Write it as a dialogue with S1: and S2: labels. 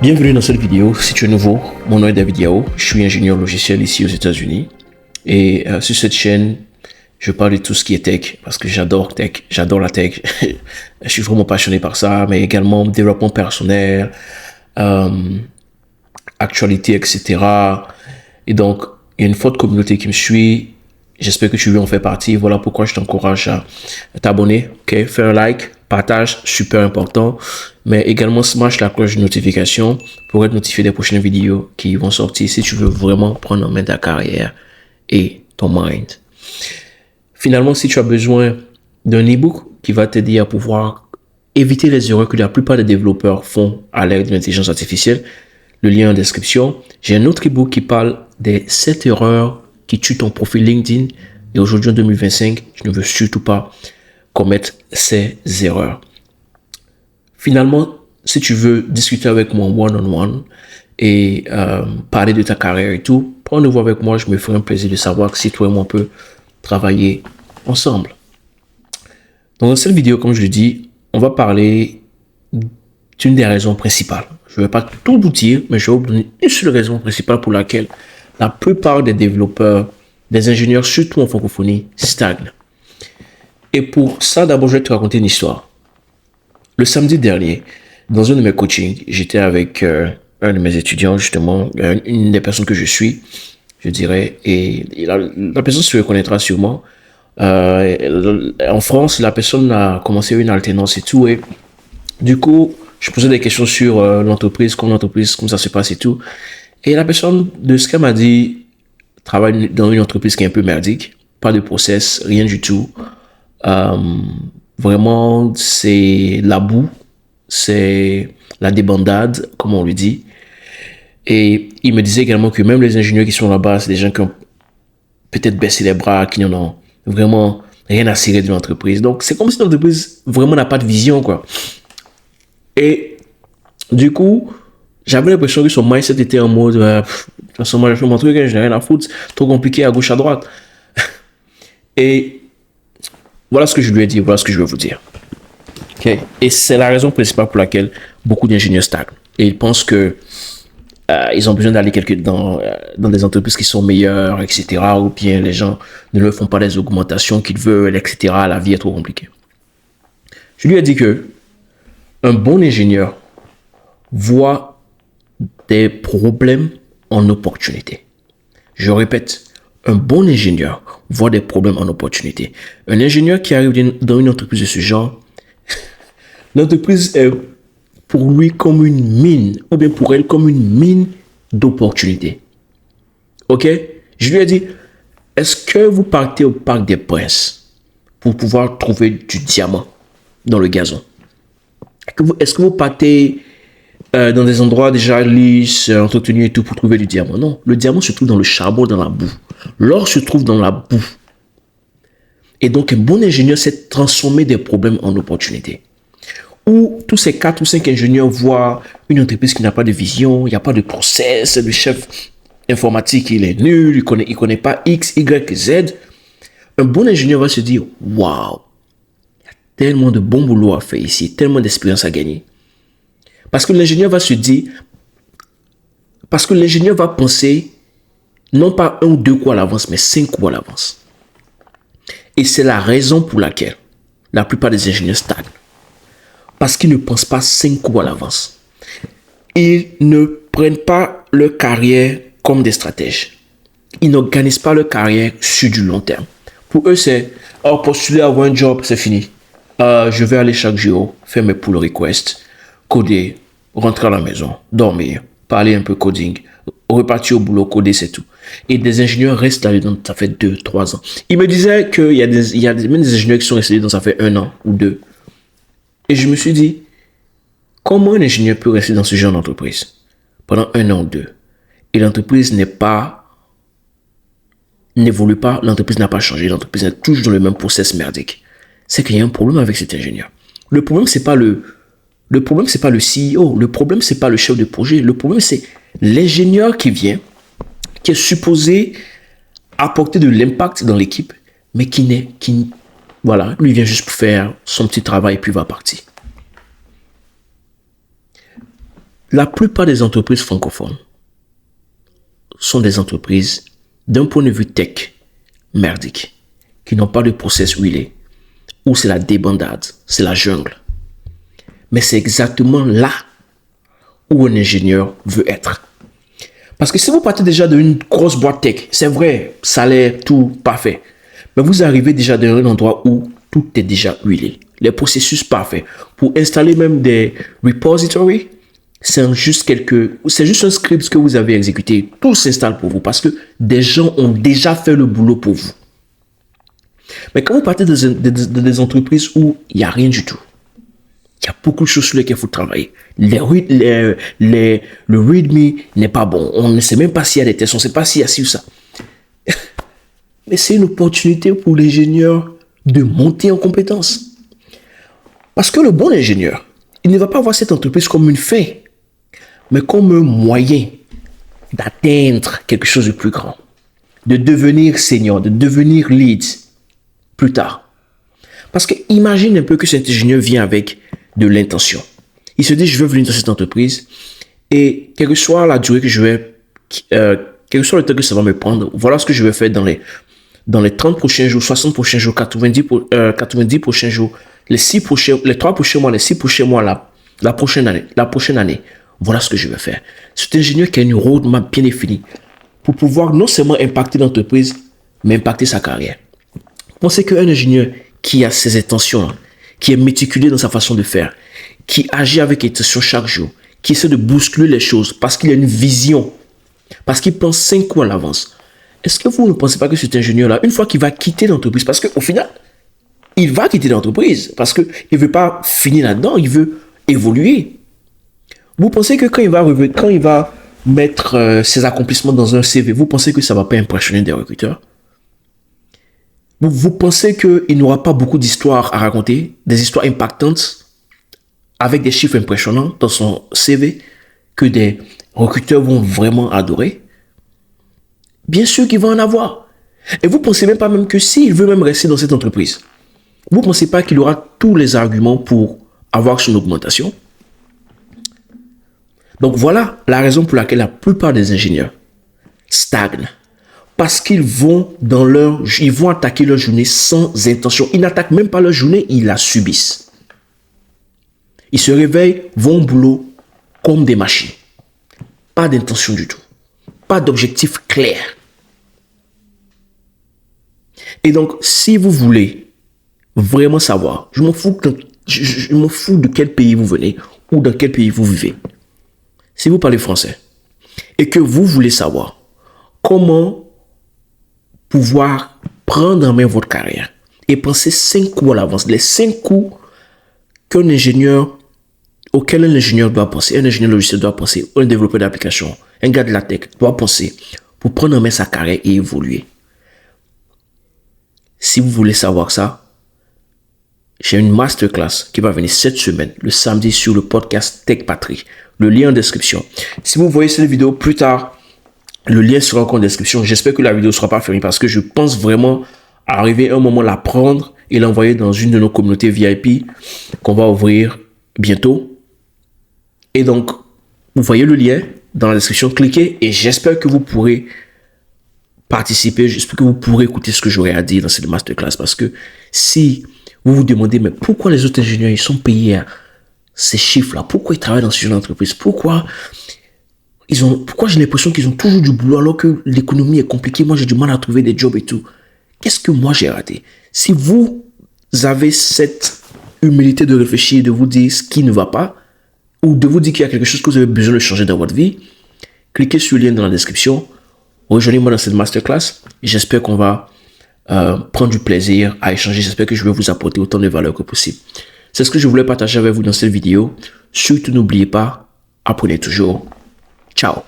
S1: Bienvenue dans cette vidéo. Si tu es nouveau, mon nom est David Yao. Je suis ingénieur logiciel ici aux États-Unis. Et sur cette chaîne, je parle de tout ce qui est tech parce que j'adore la tech. Je suis vraiment passionné par ça, mais également développement personnel, actualité, etc. Et donc, il y a une forte communauté qui me suit. J'espère que tu veux en faire partie. Voilà pourquoi je t'encourage à t'abonner, ok? Fais un like, partage, super important. Mais également smash la cloche de notification pour être notifié des prochaines vidéos qui vont sortir si tu veux vraiment prendre en main ta carrière et ton mind. Finalement, si tu as besoin d'un ebook qui va t'aider à pouvoir éviter les erreurs que la plupart des développeurs font à l'aide de l'intelligence artificielle, le lien en description. J'ai un autre ebook qui parle des 7 erreurs qui tuent ton profil LinkedIn. Et aujourd'hui, en 2025, je ne veux surtout pas commettre ces erreurs. Finalement, si tu veux discuter avec moi one-on-one et parler de ta carrière et tout, prends rendez-vous avec moi. Je me ferai un plaisir de savoir si toi et moi on peut travailler ensemble. Donc, dans cette vidéo, comme je le dis, on va parler d'une des raisons principales. Je ne vais pas tout vous dire, mais je vais vous donner une seule raison principale pour laquelle la plupart des développeurs, des ingénieurs, surtout en francophonie, stagnent. Et pour ça, d'abord, je vais te raconter une histoire. Le samedi dernier, dans un de mes coachings, j'étais avec un de mes étudiants, justement, une des personnes que je suis, je dirais, et la personne se reconnaîtra sûrement. En France, la personne a commencé une alternance et tout, et du coup, je posais des questions sur l'entreprise, comment ça se passe et tout. Et la personne, de ce qu'elle m'a dit, travaille dans une entreprise qui est un peu merdique, pas de process, rien du tout. Vraiment, c'est la boue, c'est la débandade, comme on le dit. Et il me disait également que même les ingénieurs qui sont là-bas, c'est des gens qui ont peut-être baissé les bras, qui n'en ont vraiment rien à cirer de l'entreprise. Donc, c'est comme si l'entreprise vraiment n'a pas de vision, quoi. Et du coup, j'avais l'impression que son mindset était en mode, de toute façon, moi, je fais mon truc, je n'ai rien à foutre, trop compliqué à gauche, à droite. Et voilà ce que je lui ai dit, voilà ce que je veux vous dire. Okay. Et c'est la raison principale pour laquelle beaucoup d'ingénieurs stagnent. Et ils pensent que ils ont besoin d'aller dans des entreprises qui sont meilleures, etc. Ou bien les gens ne leur font pas les augmentations qu'ils veulent, etc. La vie est trop compliquée. Je lui ai dit que un bon ingénieur voit des problèmes en opportunités. Je répète, un bon ingénieur voit des problèmes en opportunités. Un ingénieur qui arrive dans une entreprise de ce genre, l'entreprise est pour lui comme une mine, ou bien pour elle comme une mine d'opportunités. Ok? Je lui ai dit, est-ce que vous partez au Parc des Princes pour pouvoir trouver du diamant dans le gazon? Est-ce que vous partez dans des endroits déjà lisses, entretenus et tout pour trouver du diamant? Non, le diamant se trouve dans le charbon, dans la boue. L'or se trouve dans la boue. Et donc, un bon ingénieur sait transformer des problèmes en opportunités. Où tous ces 4 ou 5 ingénieurs voient une entreprise qui n'a pas de vision, il n'y a pas de process, le chef informatique, il est nul, il connaît pas X, Y, Z. Un bon ingénieur va se dire, waouh, il y a tellement de bon boulot à faire ici, tellement d'expérience à gagner. Parce que l'ingénieur va se dire, parce que l'ingénieur va penser, non pas 1 ou 2 coups à l'avance, mais 5 coups à l'avance. Et c'est la raison pour laquelle la plupart des ingénieurs stagnent. Parce qu'ils ne pensent pas 5 coups à l'avance. Ils ne prennent pas leur carrière comme des stratèges. Ils n'organisent pas leur carrière sur du long terme. Pour eux, c'est postuler, avoir un job, c'est fini. Je vais aller chaque jour, faire mes pull requests, coder, rentrer à la maison, dormir, parler un peu coding, repartir au boulot, coder, c'est tout. Et des ingénieurs restent là-dedans, ça fait 2, 3 ans. Il me disait qu'il y a même des ingénieurs qui sont restés dedans, ça fait 1 an ou 2. Et je me suis dit, comment un ingénieur peut rester dans ce genre d'entreprise pendant 1 an ou 2 et l'entreprise n'évolue pas, l'entreprise n'a pas changé, l'entreprise est toujours dans le même process merdique. C'est qu'il y a un problème avec cet ingénieur. Le problème, c'est pas le CEO, le problème, c'est pas le chef de projet, le problème, c'est l'ingénieur qui vient, qui est supposé apporter de l'impact dans l'équipe, mais voilà, lui vient juste pour faire son petit travail et puis va partir. la plupart des entreprises francophones sont des entreprises, d'un point de vue tech, merdiques, qui n'ont pas de process huilé, où c'est la débandade, c'est la jungle. Mais c'est exactement là où un ingénieur veut être. Parce que si vous partez déjà d'une grosse boîte tech, c'est vrai, salaire, tout parfait. Mais vous arrivez déjà dans un endroit où tout est déjà huilé. Les processus parfaits. Pour installer même des repositories, c'est juste un script que vous avez exécuté. Tout s'installe pour vous parce que des gens ont déjà fait le boulot pour vous. Mais quand vous partez dans des entreprises où il n'y a rien du tout, il y a beaucoup de choses sur lesquelles il faut travailler. Le README n'est pas bon. On ne sait même pas s'il y a des tests, on ne sait pas s'il y a ci ou ça. Mais c'est une opportunité pour l'ingénieur de monter en compétence. Parce que le bon ingénieur, il ne va pas voir cette entreprise comme une fin, mais comme un moyen d'atteindre quelque chose de plus grand, de devenir senior, de devenir lead plus tard. Parce que imagine un peu que cet ingénieur vient avec de l'intention. Il se dit, je veux venir dans cette entreprise et quelle que soit la durée que je vais, quel que soit le temps que ça va me prendre, voilà ce que je vais faire dans les 30 prochains jours, 60 prochains jours, 90 prochains jours, les 3 prochains mois, les 6 prochains mois, la prochaine année. Voilà ce que je vais faire. C'est un ingénieur qui a une roadmap bien définie pour pouvoir non seulement impacter l'entreprise, mais impacter sa carrière. Pensez qu'un ingénieur qui a ces intentions-là, qui est méticuleux dans sa façon de faire, qui agit avec intention chaque jour, qui essaie de bousculer les choses parce qu'il a une vision, parce qu'il pense 5 coups à l'avance. Est-ce que vous ne pensez pas que cet ingénieur-là, une fois qu'il va quitter l'entreprise, parce qu'au final, il va quitter l'entreprise, parce qu'il ne veut pas finir là-dedans, il veut évoluer. Vous pensez que quand il va mettre ses accomplissements dans un CV, vous pensez que ça ne va pas impressionner des recruteurs? Vous pensez qu'il n'aura pas beaucoup d'histoires à raconter, des histoires impactantes, avec des chiffres impressionnants dans son CV, que des recruteurs vont vraiment adorer? Bien sûr qu'il va en avoir. Et vous ne pensez même pas que s'il veut même rester dans cette entreprise, vous ne pensez pas qu'il aura tous les arguments pour avoir son augmentation? Donc voilà la raison pour laquelle la plupart des ingénieurs stagnent. Parce qu'ils vont attaquer leur journée sans intention. Ils n'attaquent même pas leur journée, ils la subissent. Ils se réveillent, vont au boulot comme des machines. Pas d'intention du tout. Pas d'objectif clair. Et donc, si vous voulez vraiment savoir, je m'en fous de quel pays vous venez ou dans quel pays vous vivez. Si vous parlez français et que vous voulez savoir comment pouvoir prendre en main votre carrière et penser 5 coups à l'avance, les 5 coups auxquels un ingénieur doit penser, un ingénieur logiciel doit penser, un développeur d'application, un gars de la tech doit penser pour prendre en main sa carrière et évoluer. Si vous voulez savoir ça, j'ai une masterclass qui va venir cette semaine, le samedi, sur le podcast Tech Patrie. Le lien en description. Si vous voyez cette vidéo plus tard, le lien sera encore en description. J'espère que la vidéo ne sera pas fermée parce que je pense vraiment arriver à un moment la prendre et l'envoyer dans une de nos communautés VIP qu'on va ouvrir bientôt. Et donc, vous voyez le lien dans la description, cliquez et j'espère que vous pourrez participer, j'espère que vous pourrez écouter ce que j'aurai à dire dans cette masterclass parce que si vous vous demandez, mais pourquoi les autres ingénieurs ils sont payés à ces chiffres-là, pourquoi ils travaillent dans ce genre d'entreprise, pourquoi j'ai l'impression qu'ils ont toujours du boulot alors que l'économie est compliquée, moi j'ai du mal à trouver des jobs et tout. Qu'est-ce que moi j'ai raté? Si vous avez cette humilité de réfléchir, de vous dire ce qui ne va pas, ou de vous dire qu'il y a quelque chose que vous avez besoin de changer dans votre vie, cliquez sur le lien dans la description, rejoignez-moi dans cette masterclass, j'espère qu'on va prendre du plaisir à échanger, j'espère que je vais vous apporter autant de valeur que possible. C'est ce que je voulais partager avec vous dans cette vidéo. Surtout n'oubliez pas, apprenez toujours. Ciao.